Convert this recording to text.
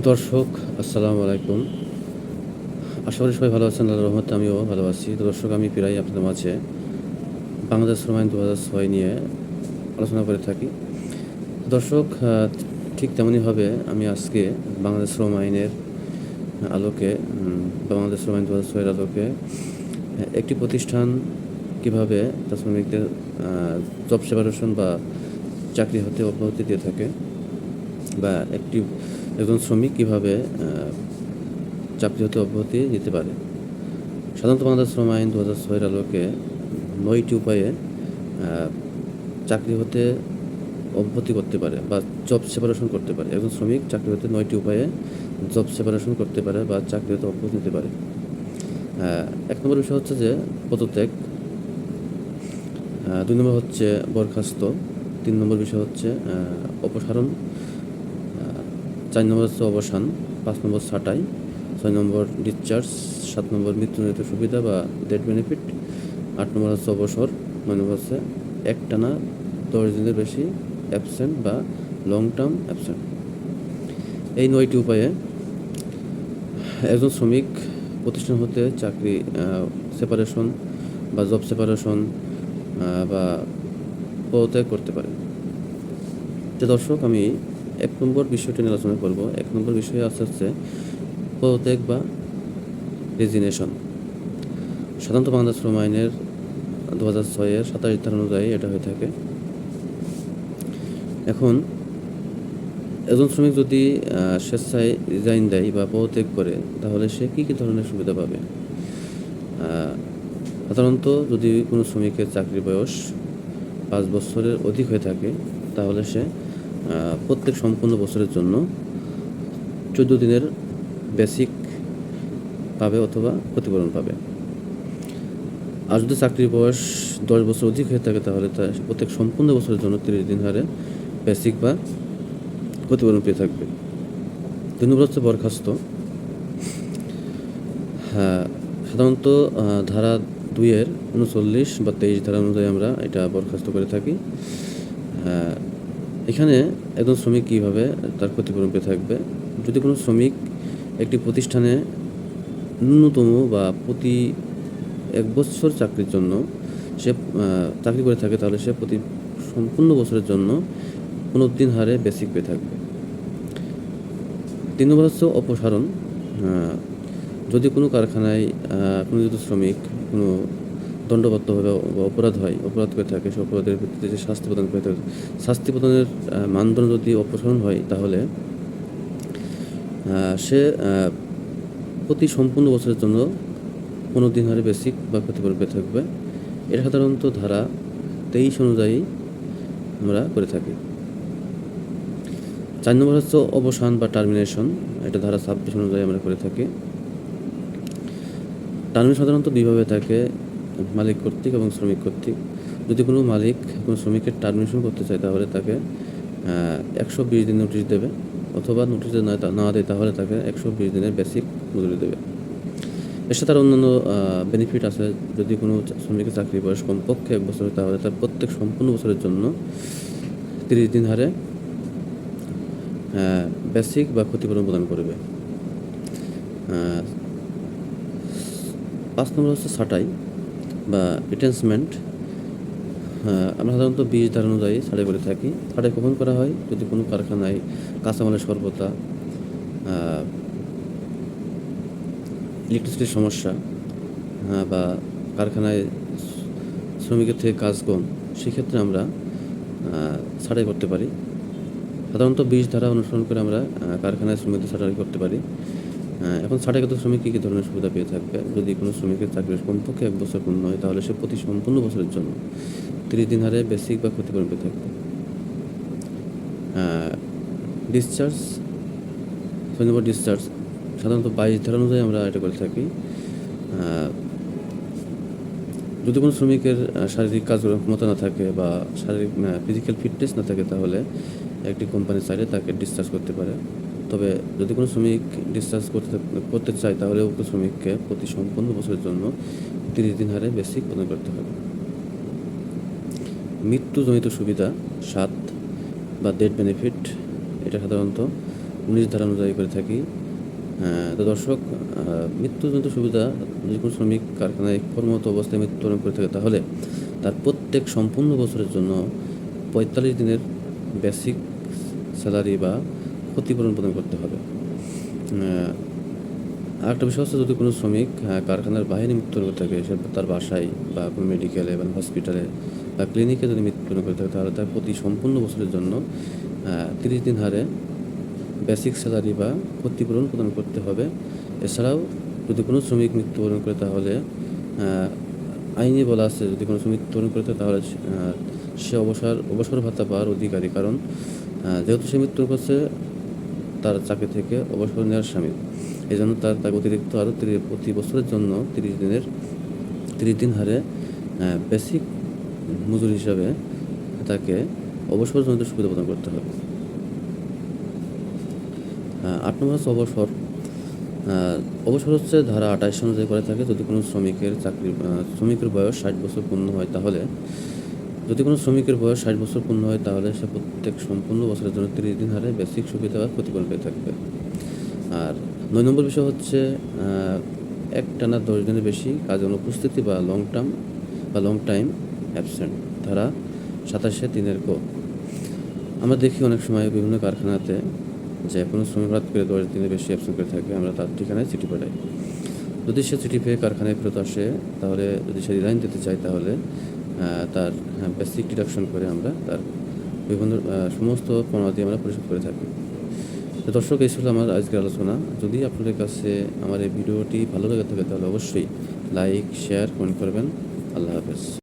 দর্শক, আসসালামু আলাইকুম। আশা করি সবাই ভালো আছেন। আল্লাহর রহমতে আমিও ভালো আছি। তো দর্শক, আমি প্রায় আপনাদের মাঝে বাংলাদেশ শ্রম আইন ২০০৬ নিয়ে আলোচনা করে থাকি। দর্শক, ঠিক তেমনইভাবে আমি আজকে বাংলাদেশ শ্রম আইনের আলোকে বাংলাদেশ শ্রম আইন ২০০৬ এর আলোকে একটি প্রতিষ্ঠান কীভাবে তার শ্রমিকদের জব সেপারেশন বা চাকরি হতে অব্যাহতি দিয়ে থাকে, বা একজন শ্রমিক কীভাবে চাকরি হতে অব্যাহতি দিতে পারে। সাধারণত বাংলাদেশ শ্রম আইন ২০০৬ এর আলোকে ৯টি উপায়ে চাকরি হতে অব্যাহতি করতে পারে বা জব সেপারেশন করতে পারে। একজন শ্রমিক চাকরি হতে ৯টি উপায়ে জব সেপারেশন করতে পারে বা চাকরি হতে অব্যাহতি নিতে পারে। ১ নম্বর বিষয় হচ্ছে যে পদত্যাগ, ২ নম্বর হচ্ছে বরখাস্ত, ৩ নম্বর বিষয় হচ্ছে অপসারণ, ৪ নম্বর হচ্ছে অবসান, ৫ নম্বর ছাঁটাই, ৬ নম্বর ডিসচার্জ, ৭ নম্বর মৃত্যুজনিত সুবিধা বা ডেথ বেনিফিট, ৮ নম্বর হচ্ছে অবসর, ৯ নম্বর হচ্ছে একটানা ১০ দিনের বেশি অ্যাবসেন্ট বা লং টার্ম অ্যাবসেন্ট। এই ৯টি উপায়ে একজন শ্রমিক প্রতিষ্ঠান হতে চাকরি সেপারেশন বা জব সেপারেশন বা পদত্যাগ করতে পারে। তো দর্শক, আমি ১ নম্বর বিষয়টি নিয়ে আলোচনা করব। ১ নম্বর বিষয়ে হচ্ছে পদত্যাগ বা রেজিগনেশন। সাধারণত বাংলাদেশ শ্রম আইনের ২০০৬ এর ২৭ ধারা অনুযায়ী এটা হয়ে থাকে। এখন একজন শ্রমিক যদি স্বেচ্ছায় রিজাইন দেয় বা পদত্যাগ করে, তাহলে সে কী কী ধরনের সুবিধা পাবে? সাধারণত যদি কোনো শ্রমিকের চাকরির বয়স ৫ বছরের অধিক হয়ে থাকে, তাহলে সে প্রত্যেক সম্পূর্ণ বছরের জন্য ১৪ দিনের বেসিক পাবে অথবা ক্ষতিপূরণ পাবে। আর যদি চাকরির বয়স ১০ বছর অধিক হয়ে থাকে, তাহলে প্রত্যেক সম্পূর্ণ বছরের জন্য ৩০ দিন হারে বেসিক বা ক্ষতিপূরণ পেয়ে থাকবে। ২ নম্বর হচ্ছে বরখাস্ত। সাধারণত ধারা ২ এর ৩৯ বা ২৩ ধারা অনুযায়ী আমরা এটা বরখাস্ত করে থাকি। এখানে একজন শ্রমিক কীভাবে তার ক্ষতিপূরণ পেয়ে থাকবে? যদি কোনো শ্রমিক একটি প্রতিষ্ঠানে ন্যূনতম বা প্রতি ১ বছর চাকরির জন্য সে চাকরি করে থাকে, তাহলে সে প্রতি সম্পূর্ণ বছরের জন্য ১৫ দিন হারে বেসিক পেয়ে থাকবে। ৩ নম্বর হচ্ছে অপসারণ। যদি কোনো কারখানায় কোনো যদি শ্রমিক কোনো দণ্ডপ্রাপ্তভাবে বা অপরাধ করে থাকে, সে অপরাধের ভিত্তিতে যে শাস্তি প্রদান করে থাকে, শাস্তি প্রদানের মানদণ্ড যদি অপসারণ হয়, তাহলে সে প্রতি সম্পূর্ণ বছরের জন্য ১৫ দিন হারে বেসিক বা ক্ষতিপূরণ পেয়ে থাকবে। এটা সাধারণত ধারা ২৩ অনুযায়ী আমরা করে থাকি। ৪ নম্বর হচ্ছে অবসান বা টার্মিনেশন। এটা ধারা ২৬ অনুযায়ী আমরা করে থাকি। টার্মিনেশন সাধারণত দুইভাবে থাকে, মালিক কর্তৃক এবং শ্রমিক কর্তৃক। যদি কোনো মালিক কোনো শ্রমিকের টার্মিনেশন করতে চায়, তাহলে তাকে ১২০ দিন নোটিশ দেবে, অথবা নোটিশ না দেয় তাহলে তাকে ১২০ দিনের বেসিক মজুরি দেবে। এর সাথে তার অন্যান্য বেনিফিট আছে। যদি কোনো শ্রমিকের চাকরি বয়স কমপক্ষে ১ বছর, তাহলে তার প্রত্যেক সম্পূর্ণ বছরের জন্য ৩০ দিন হারে বেসিক বা ক্ষতিপূরণ প্রদান করবে। ৫ নম্বর হচ্ছে ছাঁটাই বা রিটেন্সমেন্ট। আমরা সাধারণত ২০ ধারা অনুযায়ী ছাঁটাই করে থাকি। ছাঁটাই কখন করা হয়? যদি কোনো কারখানায় কাঁচামালের স্বল্পতা, ইলেকট্রিসিটির সমস্যা, বা কারখানায় শ্রমিকের থেকে কাজ কম, সেক্ষেত্রে আমরা ছাঁটাই করতে পারি। সাধারণত ২০ ধারা অনুসরণ করে আমরা কারখানায় শ্রমিকদের ছাঁটাই করতে পারি। এখন ছাঁটাইকৃত শ্রমিক কী কী ধরনের সুবিধা পেয়ে থাকবে? যদি কোনো শ্রমিকের চাকরির কমপক্ষে ১ বছর পূর্ণ হয়, তাহলে সে প্রতি সম্পূর্ণ বছরের জন্য ৩০ দিন হারে বেসিক বা ক্ষতিপূরণ পেয়ে থাকবে। ডিসচার্জ, ৬ নম্বর ডিসচার্জ। সাধারণত ২২ ধারা অনুযায়ী আমরা এটা করে থাকি। যদি কোনো শ্রমিকের শারীরিক কাজকর্মের ক্ষমতা না থাকে বা শারীরিক ফিজিক্যাল ফিটনেস না থাকে, তাহলে একটি কোম্পানি চাইলে তাকে ডিসচার্জ করতে পারে। তবে যদি কোনো শ্রমিক ডিসচার্জ করতে চায়, তাহলে উক্ত শ্রমিককে প্রতি সম্পূর্ণ বছরের জন্য ৩০ দিন হারে বেসিক প্রদান করতে হবে। মৃত্যুজনিত সুবিধা ৭ বা ডেথ বেনিফিট। এটা সাধারণত 19 ধারা অনুযায়ী করে থাকি। তো দর্শক, মৃত্যুজনিত সুবিধা, যদি কোনো শ্রমিক কারখানায় কর্মরত অবস্থায় মৃত্যুবরণ করে থাকে তাহলে তার প্রত্যেক সম্পূর্ণ বছরের জন্য 45 দিনের বেসিক স্যালারি বা ক্ষতিপূরণ প্রদান করতে হবে। আরেকটা বিষয় হচ্ছে, যদি কোনো শ্রমিক কারখানার বাইরে মৃত্যুবরণ করে থাকে, সে তার বাসায় বা কোনো মেডিকেলে বা হসপিটালে বা ক্লিনিকে যদি মৃত্যুবরণ করে থাকে, তাহলে তার প্রতি সম্পূর্ণ বছরের জন্য 30 দিন হারে বেসিক স্যালারি বা ক্ষতিপূরণ প্রদান করতে হবে। এছাড়াও যদি কোনো শ্রমিক মৃত্যুবরণ করে তাহলে আইনে বলা আছে, যদি কোনো শ্রমিক মৃত্যুবরণ করে থাকে তাহলে সে অবসর ভাতা পাওয়ার অধিকারী, কারণ যেহেতু সে মৃত্যুবরণ করছে তার চাকরি থেকে অবসর নেওয়ার শামিল। এই জন্য তাকে অতিরিক্ত আরও প্রতি বছরের জন্য 30 দিন হারে বেসিক মজুরি হিসাবে তাকে অবসরজনিত সুবিধা প্রদান করতে হবে। 8 নম্বর হচ্ছে অবসর। অবসর হচ্ছে ধারা 28 অনুযায়ী করে থাকে, যদি কোনো শ্রমিকের বয়স 60 বছর পূর্ণ হয় তাহলে সে প্রত্যেক সম্পূর্ণ বছরের জন্য 30 দিন হারে বেসিক সুবিধা বা ক্ষতিপূরণ পেয়ে থাকবে। আর 9 নম্বর বিষয় হচ্ছে একটানা 10 দিনের বেশি কাজে অনুপস্থিতি বা লং টাইম অ্যাবসেন্ট, ধারা 27(3) ক। আমরা দেখি অনেক সময় বিভিন্ন কারখানাতে যে কোনো শ্রমিক হঠাৎ করে 10 দিনের বেশি অ্যাবসেন্ট করে থাকে, আমরা তার ঠিকানায় চিঠি পাঠাই। যদি সে চিঠি পেয়ে কারখানায় ফেরত আসে, তাহলে যদি সে রিজাইন দিতে চায় তাহলে তার বেসিক ডিডাকশন করে আমরা তার বিভিন্ন সমস্ত প্রণালী আমরা পরিশোধ করে থাকি। তো দর্শক, এই ছিল আমার আজকের আলোচনা। যদি আপনাদের কাছে আমার এই ভিডিওটি ভালো লেগে থাকে তাহলে অবশ্যই লাইক, শেয়ার, কমেন্ট করবেন। আল্লাহ হাফেজ।